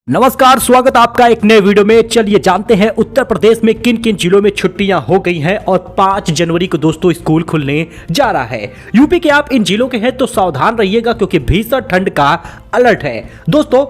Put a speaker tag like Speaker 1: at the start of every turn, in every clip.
Speaker 1: नमस्कार, स्वागत आपका एक नए वीडियो में। चलिए जानते हैं उत्तर प्रदेश में किन किन जिलों में छुट्टियां हो गई हैं और 5 जनवरी को दोस्तों स्कूल खुलने जा रहा है। यूपी के आप इन जिलों के हैं तो सावधान रहिएगा क्योंकि भीषण ठंड का अलर्ट है। दोस्तों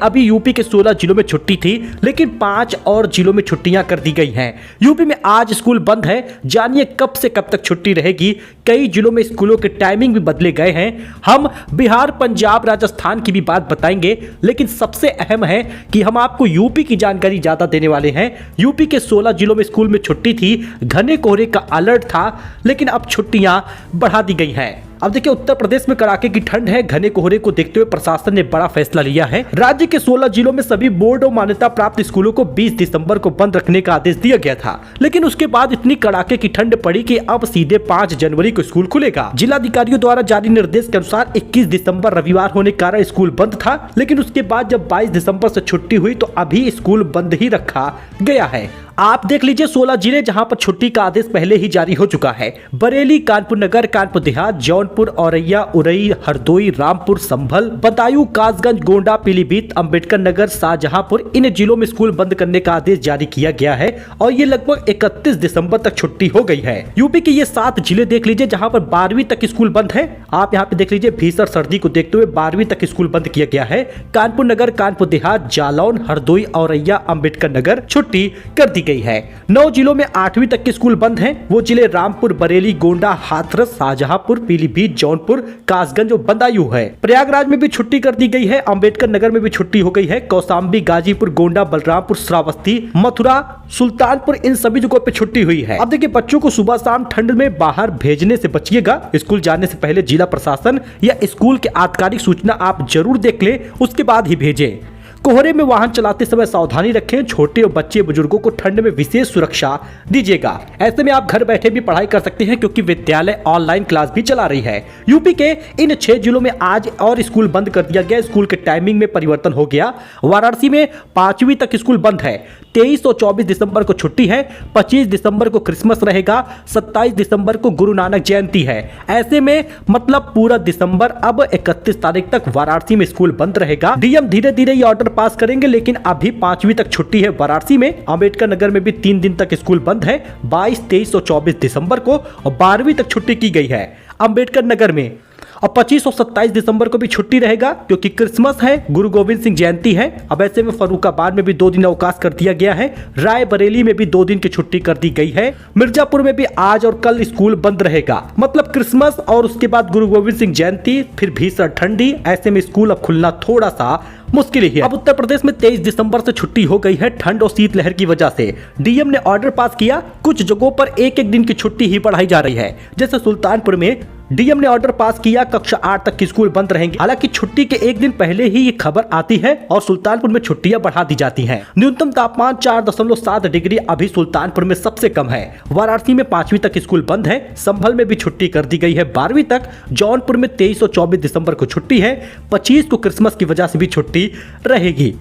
Speaker 1: अभी यूपी के 16 जिलों में छुट्टी थी, लेकिन 5 और जिलों में छुट्टियां कर दी गई हैं। यूपी में आज स्कूल बंद है, जानिए कब से कब तक छुट्टी रहेगी। कई जिलों में स्कूलों के टाइमिंग भी बदले गए हैं। हम बिहार, पंजाब, राजस्थान की भी बात बताएंगे, लेकिन सबसे अहम है कि हम आपको यूपी की जानकारी ज्यादा देने वाले हैं। यूपी के 16 जिलों में स्कूल में छुट्टी थी, घने कोहरे का अलर्ट था, लेकिन अब छुट्टियां बढ़ा दी गई हैं। अब देखिए, उत्तर प्रदेश में कड़ाके की ठंड है। घने कोहरे को देखते हुए प्रशासन ने बड़ा फैसला लिया है। राज्य के 16 जिलों में सभी बोर्ड और मान्यता प्राप्त स्कूलों को 20 दिसंबर को बंद रखने का आदेश दिया गया था, लेकिन उसके बाद इतनी कड़ाके की ठंड पड़ी कि अब सीधे 5 जनवरी को स्कूल खुलेगा। जिलाधिकारियों द्वारा जारी निर्देश के अनुसार 21 दिसंबर रविवार होने के कारण स्कूल बंद था, लेकिन उसके बाद जब 22 दिसंबर से छुट्टी हुई तो अभी स्कूल बंद ही रखा गया है। आप देख लीजिए 16 जिले जहां पर छुट्टी का आदेश पहले ही जारी हो चुका है। बरेली, कानपुर नगर, कानपुर देहात, जौनपुर, औरैया, उरई, हरदोई, रामपुर, संभल, बदायूं, कासगंज, गोंडा, पीलीभीत, अंबेडकर नगर, शाहजहांपुर, इन जिलों में स्कूल बंद करने का आदेश जारी किया गया है और ये लगभग 31 दिसंबर तक छुट्टी हो गई है। यूपी के ये 7 जिले देख लीजिए जहां पर 12वीं तक स्कूल बंद है। आप यहाँ पे देख लीजिए, भीषण सर्दी को देखते हुए 12वीं तक स्कूल बंद किया गया है। कानपुर नगर, कानपुर देहात, जालौन, हरदोई, औरैया, अंबेडकर नगर छुट्टी कर दी गई है। 9 जिलों में 8वीं तक के स्कूल बंद हैं। वो जिले रामपुर, बरेली, गोंडा, हाथरस, शाहजहांपुर, पीलीभीत, जौनपुर, कासगंज और बदायूं है। प्रयागराज में भी छुट्टी कर दी गई है। अंबेडकर नगर में भी छुट्टी हो गई है। कौशाम्बी, गाजीपुर, गोंडा, बलरामपुर, श्रावस्ती, मथुरा, सुल्तानपुर, इन सभी जगहों पे छुट्टी हुई है। अब देखिए, बच्चों को सुबह शाम ठंड में बाहर भेजने से बचिएगा। स्कूल जाने से पहले जिला प्रशासन या स्कूल के आधिकारिक सूचना आप जरूर देख ले, उसके बाद ही भेजें। कोहरे में वाहन चलाते समय सावधानी रखें। छोटे और बच्चे बुजुर्गों को ठंड में विशेष सुरक्षा दीजिएगा। ऐसे में आप घर बैठे भी पढ़ाई कर सकते हैं क्योंकि विद्यालय ऑनलाइन क्लास भी चला रही है। यूपी के इन 6 जिलों में आज और स्कूल बंद कर दिया गया। स्कूल के टाइमिंग में परिवर्तन हो गया। वाराणसी में 5वीं तक स्कूल बंद है। 23 और 24 दिसंबर को छुट्टी है। 25 दिसंबर को क्रिसमस रहेगा। 27 दिसंबर को गुरु नानक जयंती है। ऐसे में मतलब पूरा दिसंबर अब 31 तारीख तक वाराणसी में स्कूल बंद रहेगा। डीएम धीरे धीरे ये ऑर्डर पास करेंगे, लेकिन अभी 5वीं तक छुट्टी है वाराणसी में। अंबेडकर नगर में भी 3 दिन तक स्कूल बंद है, 22, 23 और 24 दिसंबर को, और 12वीं तक छुट्टी की गई है अंबेडकर नगर में। और 25 और 27 दिसंबर को भी छुट्टी रहेगा क्योंकि क्रिसमस है, गुरु गोविंद सिंह जयंती है। अब ऐसे में फर्रुखाबाद में भी 2 दिन अवकाश कर दिया गया है। रायबरेली में भी 2 दिन की छुट्टी कर दी गई है। मिर्जापुर में भी आज और कल स्कूल बंद रहेगा। मतलब क्रिसमस और उसके बाद गुरु गोविंद सिंह जयंती, फिर भीषण ठंडी। ऐसे में स्कूल अब खुलना थोड़ा सा मुश्किल ही है। अब उत्तर प्रदेश में 23 दिसंबर से छुट्टी हो गई है ठंड और शीतलहर की वजह से। डीएम ने ऑर्डर पास किया, कुछ जगहों पर 1-1 दिन की छुट्टी ही बढ़ाई जा रही है। जैसे सुल्तानपुर में डीएम ने ऑर्डर पास किया, कक्षा 8 तक की स्कूल बंद रहेंगे। हालांकि छुट्टी के 1 दिन पहले ही ये खबर आती है और सुल्तानपुर में छुट्टियां बढ़ा दी जाती हैं। न्यूनतम तापमान 4.7 डिग्री अभी सुल्तानपुर में सबसे कम है। वाराणसी में 5वीं तक स्कूल बंद है। संभल में भी छुट्टी कर दी गई है 12वीं तक। जौनपुर में 23 और 24 दिसंबर को छुट्टी है। 25 को क्रिसमस की वजह से भी छुट्टी रहेगी।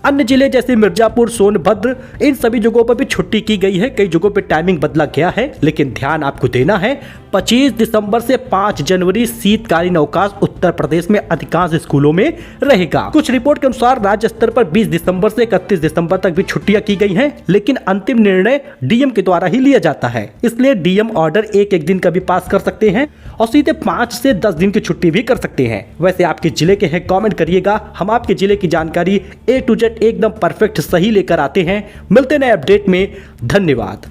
Speaker 1: अन्य जिले जैसे मिर्जापुर, सोनभद्र, इन सभी जगहों पर भी छुट्टी की गई है। कई जगहों पर टाइमिंग बदला गया है, लेकिन ध्यान आपको देना है 25 दिसंबर से 5 जनवरी शीतकालीन अवकाश उत्तर प्रदेश में अधिकांश स्कूलों में रहेगा। कुछ रिपोर्ट के अनुसार राज्य स्तर पर 20 दिसंबर से 31 दिसंबर तक भी छुट्टियां की गई हैं, लेकिन अंतिम निर्णय डीएम के द्वारा ही लिया जाता है। इसलिए डीएम ऑर्डर 1-1 दिन का भी पास कर सकते हैं और सीधे 5 से 10 दिन की छुट्टी भी कर सकते हैं। वैसे आपके जिले के हैं, कमेंट करिएगा। हम आपके जिले की जानकारी A to Z एकदम परफेक्ट सही लेकर आते हैं। मिलते नए अपडेट में। धन्यवाद।